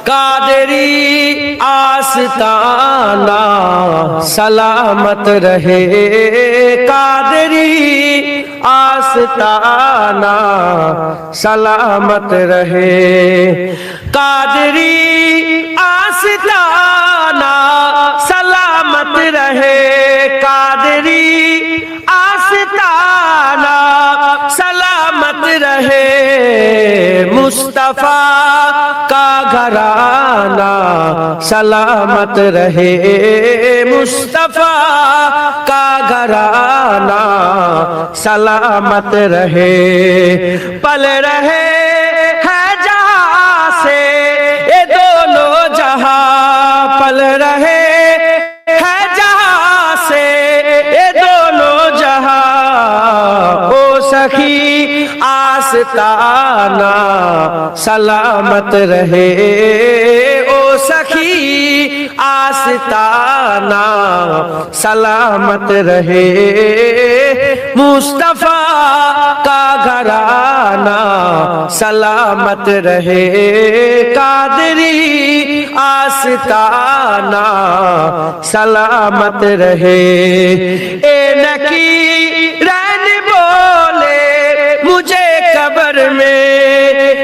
قادری آستانہ سلامت رہے، قادری آستانہ سلامت رہے، قادری آستانہ سلامت رہے، قادری آستانہ سلامت رہے، مصطفیٰ کا گھرانہ سلامت رہے، مصطفیٰ کا گھرانہ سلامت رہے، پل رہے ہیں جہاں سے یہ دونوں جہاں، پل رہے ہیں جہاں سے یہ دونوں جہاں، او سخی آستانہ سلامت رہے، او سخی آستانہ سلامت رہے، مصطفیٰ کا گھرانہ سلامت رہے، قادری آستانہ سلامت رہے، اے نکی رہن بولے مجھے قبر میں،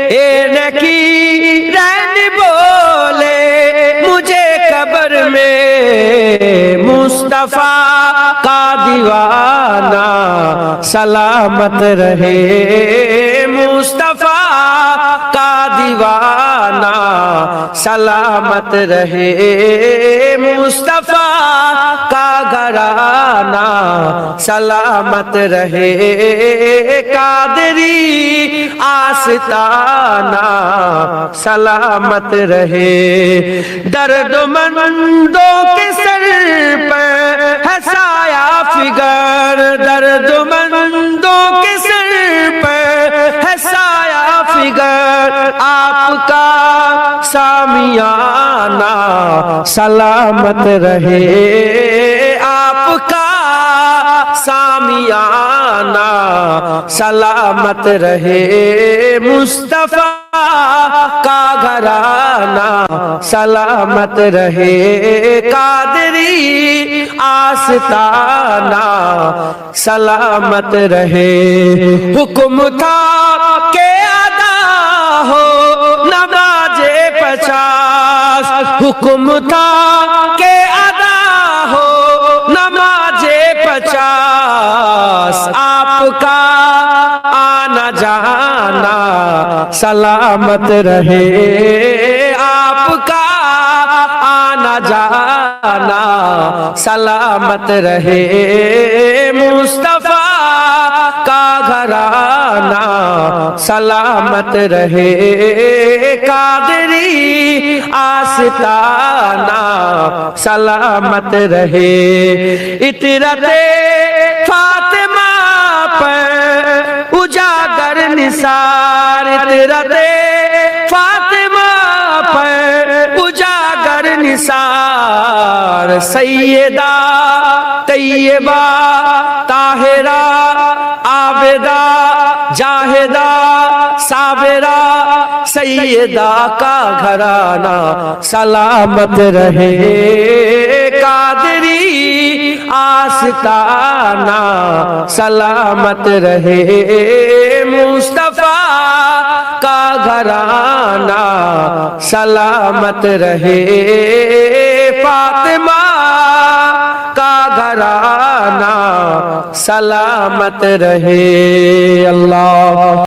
اے نکی رہن بولے مجھے قبر میں، مصطفیٰ کا دیوانہ سلامت رہے، مصطفیٰ کا دیوانہ سلامت رہے، مصطفیٰ کا گھرانہ سلامت رہے، قادری آستانہ سلامت رہے، درد مندوں کے سر پر ہے سایہ فگر، درد مندوں کے سر پر ہے سایہ فگر، آپ کا سامیانہ سلامت رہے، آپ کا سامیانہ سلامت رہے، مصطفیٰ کا گھرانہ سلامت رہے، قادری آستانہ سلامت رہے، حکم تھا کہ ادا ہو نماز 50، حکم تھا کہ ادا ہو نماز 50، آپ کا آنا جانا سلامت رہے، آپ کا آنا جانا سلامت رہے، مصطفیٰ کا گھرانہ سلامت رہے، قادری آستانہ سلامت رہے، عطرت فاطمہ پر اجاگر نثار، عطرت فاطمہ پر اجاگر نثار، سیدہ طیبہ طاہرہ عابدہ جاہدہ صابرہ سیدہ کا گھرانہ سلامت رہے، قادری آستانہ سلامت رہے، مصطفیٰ کا گھرانہ سلامت رہے، فاطمہ کا گھرانہ سلامت رہے، اللہ